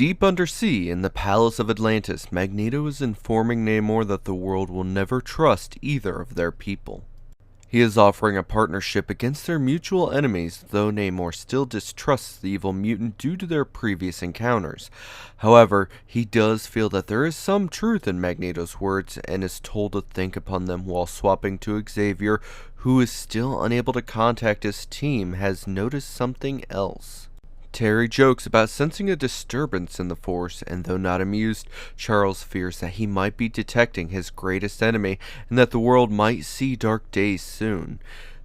Deep undersea, in the Palace of Atlantis, Magneto is informing Namor that the world will never trust either of their people. He is offering a partnership against their mutual enemies, though Namor still distrusts the evil mutant due to their previous encounters. However, he does feel that there is some truth in Magneto's words and is told to think upon them while swapping to Xavier, who is still unable to contact his team, has noticed something else. Terry jokes about sensing a disturbance in the Force, and though not amused, Charles fears that he might be detecting his greatest enemy and that the world might see dark days soon.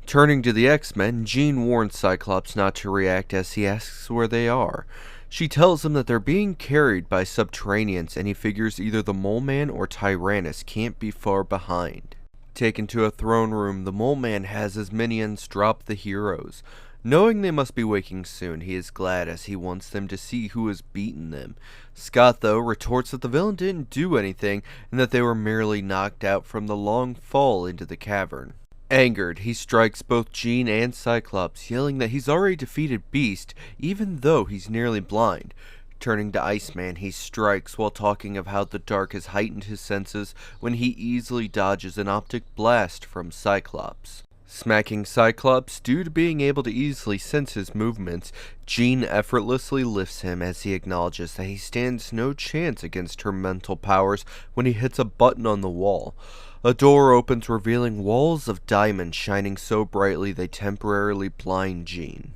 Turning to the X-Men, Jean warns Cyclops not to react as he asks where they are. She tells him that they're being carried by subterraneans, and he figures either the Mole Man or Tyrannus can't be far behind. Taken to a throne room, the Mole Man has his minions drop the heroes. Knowing they must be waking soon, he is glad as he wants them to see who has beaten them. Scott, though, retorts that the villain didn't do anything and that they were merely knocked out from the long fall into the cavern. Angered, he strikes both Jean and Cyclops, yelling that he's already defeated Beast, even though he's nearly blind. Turning to Iceman, he strikes while talking of how the dark has heightened his senses when he easily dodges an optic blast from Cyclops. Smacking Cyclops due to being able to easily sense his movements, Jean effortlessly lifts him as he acknowledges that he stands no chance against her mental powers when he hits a button on the wall. A door opens, revealing walls of diamond shining so brightly they temporarily blind Jean.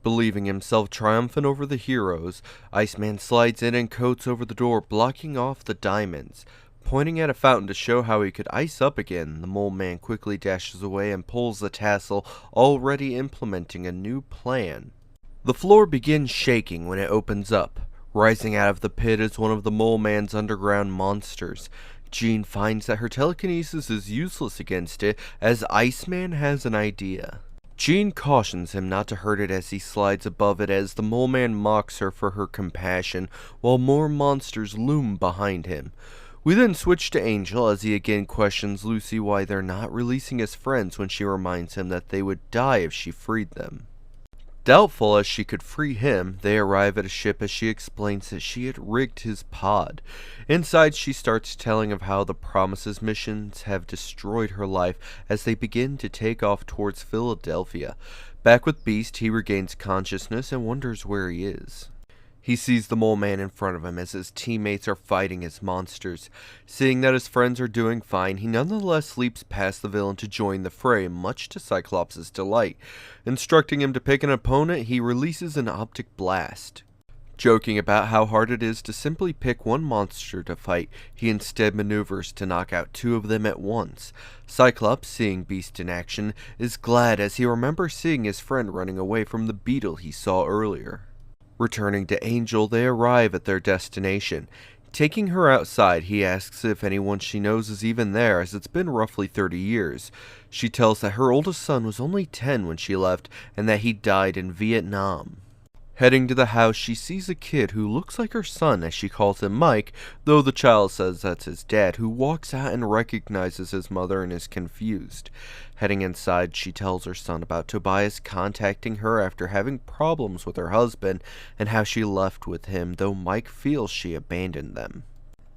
Believing himself triumphant over the heroes, Iceman slides in and coats over the door, blocking off the diamonds. Pointing at a fountain to show how he could ice up again, the Mole Man quickly dashes away and pulls the tassel, already implementing a new plan. The floor begins shaking when it opens up. Rising out of the pit is one of the Mole Man's underground monsters. Jean finds that her telekinesis is useless against it, as Iceman has an idea. Jean cautions him not to hurt it as he slides above it, as the Mole Man mocks her for her compassion, while more monsters loom behind him. We then switch to Angel as he again questions Lucy why they're not releasing his friends when she reminds him that they would die if she freed them. Doubtful as she could free him, they arrive at a ship as she explains that she had rigged his pod. Inside, she starts telling of how the Promises missions have destroyed her life as they begin to take off towards Philadelphia. Back with Beast, he regains consciousness and wonders where he is. He sees the Mole Man in front of him as his teammates are fighting his monsters. Seeing that his friends are doing fine, he nonetheless leaps past the villain to join the fray, much to Cyclops' delight. Instructing him to pick an opponent, he releases an optic blast. Joking about how hard it is to simply pick one monster to fight, he instead maneuvers to knock out two of them at once. Cyclops, seeing Beast in action, is glad as he remembers seeing his friend running away from the beetle he saw earlier. Returning to Angel, they arrive at their destination. Taking her outside, he asks if anyone she knows is even there, as it's been roughly 30 years. She tells that her oldest son was only 10 when she left, and that he died in Vietnam. Heading to the house, she sees a kid who looks like her son, as she calls him Mike, though the child says that's his dad, who walks out and recognizes his mother and is confused. Heading inside, she tells her son about Tobias contacting her after having problems with her husband, and how she left with him, though Mike feels she abandoned them.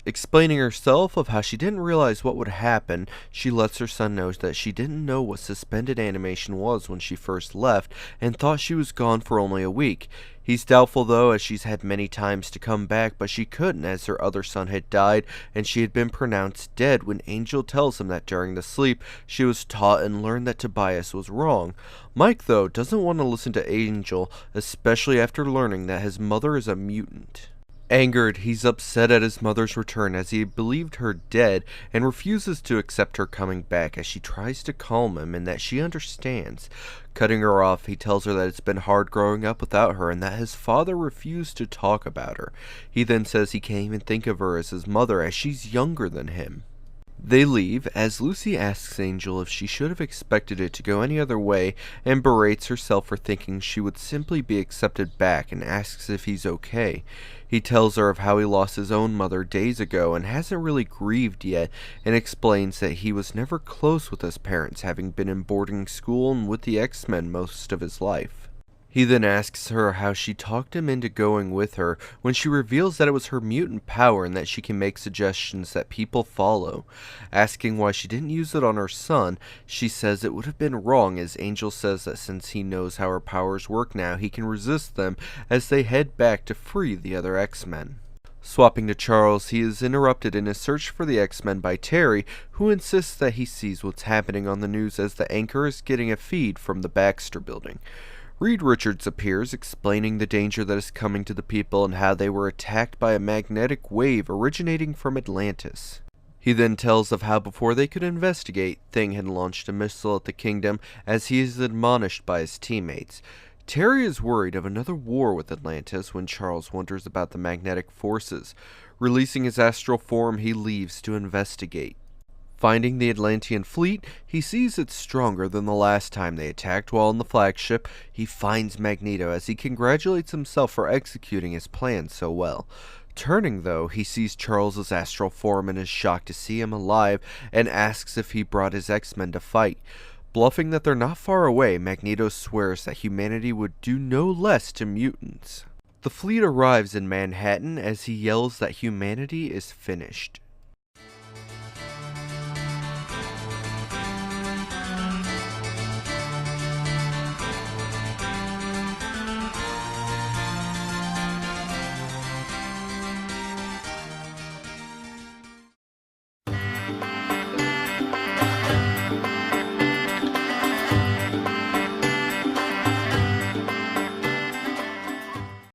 Explaining herself of how she didn't realize what would happen, she lets her son know that she didn't know what suspended animation was when she first left, and thought she was gone for only a week. He's doubtful though, as she's had many times to come back, but she couldn't as her other son had died, and she had been pronounced dead when Angel tells him that during the sleep, she was taught and learned that Tobias was wrong. Mike, though, doesn't want to listen to Angel, especially after learning that his mother is a mutant. Angered, he's upset at his mother's return as he believed her dead and refuses to accept her coming back as she tries to calm him and that she understands. Cutting her off, he tells her that it's been hard growing up without her and that his father refused to talk about her. He then says he can't even think of her as his mother as she's younger than him. They leave, as Lucy asks Angel if she should have expected it to go any other way, and berates herself for thinking she would simply be accepted back, and asks if he's okay. He tells her of how he lost his own mother days ago and hasn't really grieved yet, and explains that he was never close with his parents, having been in boarding school and with the X-Men most of his life. He then asks her how she talked him into going with her when she reveals that it was her mutant power and that she can make suggestions that people follow. Asking why she didn't use it on her son, she says it would have been wrong, as Angel says that since he knows how her powers work now, he can resist them as they head back to free the other X-Men. Swapping to Charles, he is interrupted in his search for the X-Men by Terry, who insists that he sees what's happening on the news as the anchor is getting a feed from the Baxter building. Reed Richards appears, explaining the danger that is coming to the people and how they were attacked by a magnetic wave originating from Atlantis. He then tells of how before they could investigate, Thing had launched a missile at the kingdom as he is admonished by his teammates. Terry is worried of another war with Atlantis when Charles wonders about the magnetic forces. Releasing his astral form, he leaves to investigate. Finding the Atlantean fleet, he sees it's stronger than the last time they attacked. While on the flagship, he finds Magneto as he congratulates himself for executing his plan so well. Turning, though, he sees Charles's astral form and is shocked to see him alive and asks if he brought his X-Men to fight. Bluffing that they're not far away, Magneto swears that humanity would do no less to mutants. The fleet arrives in Manhattan as he yells that humanity is finished.